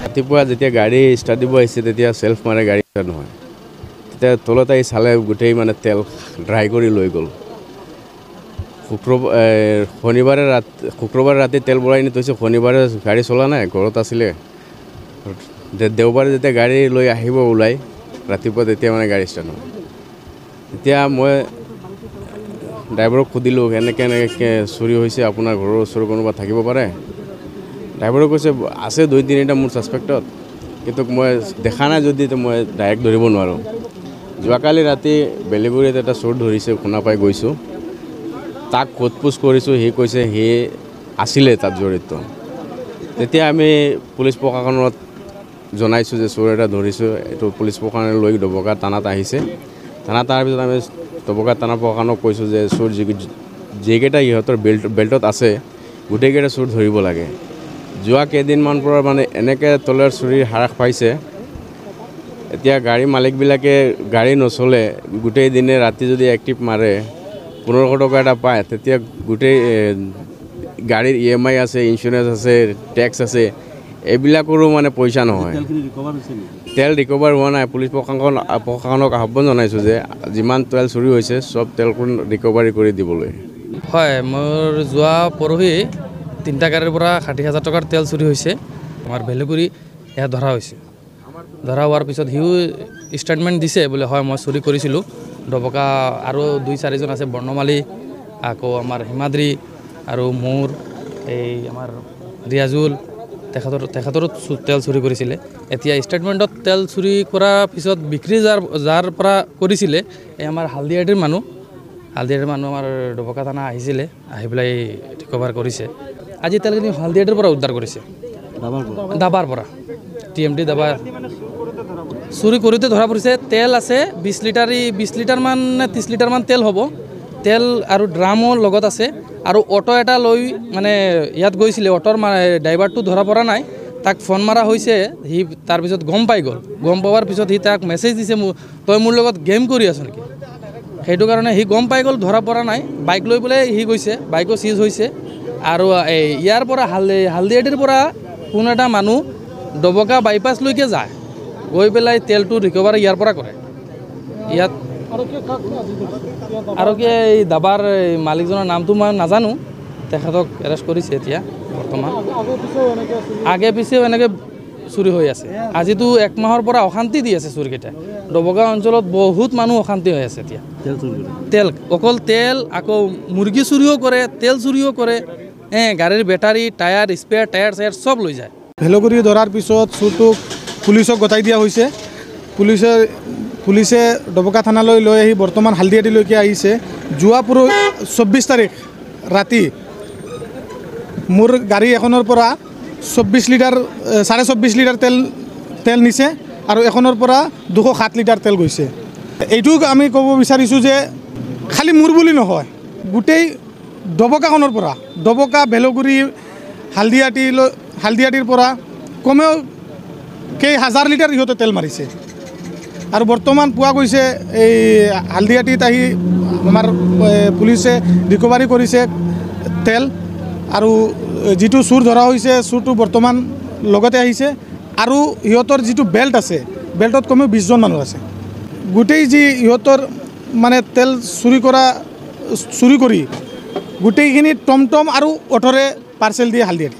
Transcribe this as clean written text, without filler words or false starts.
ৰাতিপুৱা যেতিয়া গাড়ী ষ্টাৰ্ট দিব আহিছে তেতিয়া সেলফ মাৰে গাড়ী নহয় তেতিয়া তলত আহি চালে গোটেই মানে তেল ড্ৰাই কৰি লৈ গ'ল শুক্ৰবাৰে ৰাতি তেল ভৰাই নি থৈছে শনিবাৰে গাড়ী চলা নাই ঘৰত আছিলে দেওবাৰে যেতিয়া গাড়ী লৈ আহিব ওলাই ৰাতিপুৱা তেতিয়া মানে গাড়ী ষ্টাৰ্ট নহয় এতিয়া মই ড্ৰাইভাৰক সুধিলোঁ এনেকৈ চুৰি হৈছে আপোনাৰ ঘৰৰ ওচৰৰ কোনোবা থাকিব পাৰে ড্ৰাইভাৰে কৈছে আছে 2-3টা মোৰ ছাছপেক্টত কিন্তু মই দেখা নাই যদি মই ডাইৰেক্ট ধৰিব নোৱাৰোঁ যোৱাকালি ৰাতি বেলেগুৰিত এটা চোৰ ধৰিছে শুনা পাই গৈছোঁ তাক সোধপোছ কৰিছোঁ সি কৈছে সি আছিলে তাত জড়িত তেতিয়া আমি পুলিচ প্ৰশাসনত জনাইছোঁ যে চোৰ এটা ধৰিছোঁ এইটো পুলিচ প্ৰশাসনে লৈ ডবকা থানাত আহিছে থানাত অহাৰ পিছত আমি ডবকা থানা প্ৰশাসনক কৈছোঁ যে চোৰ যিকেইটা ইহঁতৰ বেল্টত আছে গোটেইকেইটা চোৰ ধৰিব লাগে যোৱা কেইদিনমান পৰা মানে এনেকৈ তলৰ চুৰিৰ হ্ৰাস পাইছে এতিয়া গাড়ী মালিকবিলাকে গাড়ী নচলে গোটেই দিনে ৰাতি যদি এক্টিভ মাৰে 1500 টকা এটা পায় তেতিয়া গোটেই গাড়ীৰ EMI আছে ইঞ্চুৰেঞ্চ আছে টেক্স আছে এইবিলাকৰো মানে পইচা নহয় তেল ৰিকভাৰ হোৱা নাই পুলিচ প্ৰশাসনক আহ্বান জনাইছোঁ যে যিমান তেল চুৰি হৈছে চব তেলখন ৰিকভাৰী কৰি দিবলৈ হয় মোৰ যোৱা পৰহি 3টা গাড়ীৰ পৰা 60,000 টকাৰ তেল চুৰি হৈছে আমাৰ বেলেগুৰি এয়া ধৰা হৈছে ধৰা হোৱাৰ পিছত হিউ ষ্টেটমেণ্ট দিছে বোলে হয় মই চুৰি কৰিছিলোঁ ডবকা আৰু 2-4জন আছে বৰ্ণমালী আকৌ আমাৰ হিমাদ্ৰী আৰু মোৰ এই আমাৰ ৰিয়াজুল তেখেতৰো তেল চুৰি কৰিছিলে এতিয়া ষ্টেটমেণ্টত তেল চুৰি কৰাৰ পিছত বিক্ৰী যাৰ পৰা কৰিছিলে এই আমাৰ হালদিয়াটিৰ মানুহ আমাৰ ডবকা থানা আহিছিলে আহি পেলাই ৰিকভাৰ কৰিছে আজি তেলখিনি হালদিয়াটিৰ পৰা উদ্ধাৰ কৰিছে দাবাৰ পৰা TMT দাবাৰ চুৰি কৰোঁতে ধৰা পৰিছে তেল আছে 20 লিটাৰমান নে 30 লিটাৰমান তেল হ'ব তেল আৰু ড্ৰামো লগত আছে আৰু অটো এটা লৈ মানে ইয়াত গৈছিলে অটোৰ ড্ৰাইভাৰটো ধৰা পৰা নাই তাক ফোন মাৰা হৈছে সি তাৰপিছত গম পাই গ'ল গম পোৱাৰ পিছত সি তাক মেছেজ দিছে তই মোৰ লগত গেম কৰি আছ নেকি সেইটো কাৰণে সি গম পাই গ'ল ধৰা পৰা নাই বাইক লৈ পেলাই সি গৈছে বাইকো চিজ হৈছে আৰু ইয়াৰ পৰা হালদিয়াটিৰ পৰা কোনো এটা মানুহ ডবকা বাইপাছলৈকে যায় গৈ পেলাই তেলটো ৰিকভাৰ ইয়াৰ পৰা কৰে ইয়াত আৰু কি এই দাবাৰ মালিকজনৰ নামটো মই নাজানো তেখেতক এৰেষ্ট কৰিছে এতিয়া বৰ্তমান আগে পিছেও এনেকৈ চুৰি হৈ আছে। আজিতো 1 মাহৰ পৰা অশান্তি দি আছে চোৰকেইটা। ডবকা অঞ্চলত বহুত মানুহ অশান্তি হৈ আছে এতিয়া। তেল, অকল তেল, আকৌ মুৰ্গী চুৰিও কৰে, তেল চুৰিও কৰে, গাড়ীৰ বেটাৰী, টায়াৰ, স্পেয়াৰ, টায়াৰ চায়াৰ চব লৈ যায়। ভেলগুৰি ধৰাৰ পিছত চুৰটোক পুলিচক গতাই দিয়া হৈছে। পুলিচে ডবকা থানালৈ লৈ আহি বৰ্তমান হালদিয়াটিলৈকে আহিছে। যোৱা 24 তাৰিখ ৰাতি মোৰ গাড়ী এখনৰ পৰা 24 লিটাৰ 24.5 লিটাৰ তেল নিছে আৰু এখনৰ পৰা 207 লিটাৰ তেল গৈছে। এইটো আমি ক'ব বিচাৰিছোঁ যে খালি মোৰ বুলি নহয়, গোটেই ডবকাখনৰ পৰা, ডবকা ভেলগুৰি হালদিয়াটিৰ পৰা কমেও হাজাৰ লিটাৰ ইহঁতে তেল মাৰিছে। আৰু বৰ্তমান পোৱা গৈছে এই হালদিয়াটিত আহি আমাৰ পুলিচে ৰিকভাৰী কৰিছে তেল। আৰু যিটো চুৰ ধৰা হৈছে, চুৰটো বৰ্তমান লগতে আহিছে। আৰু ইহঁতৰ যিটো বেল্ট আছে, বেল্টত কমেও 20 জন মানুহ আছে। গোটেই যি ইহঁতৰ মানে তেল চুৰি কৰি গোটেইখিনি টমটম আৰু অ'টোৰে পাৰ্চেল দিয়ে হালদিয়াটি।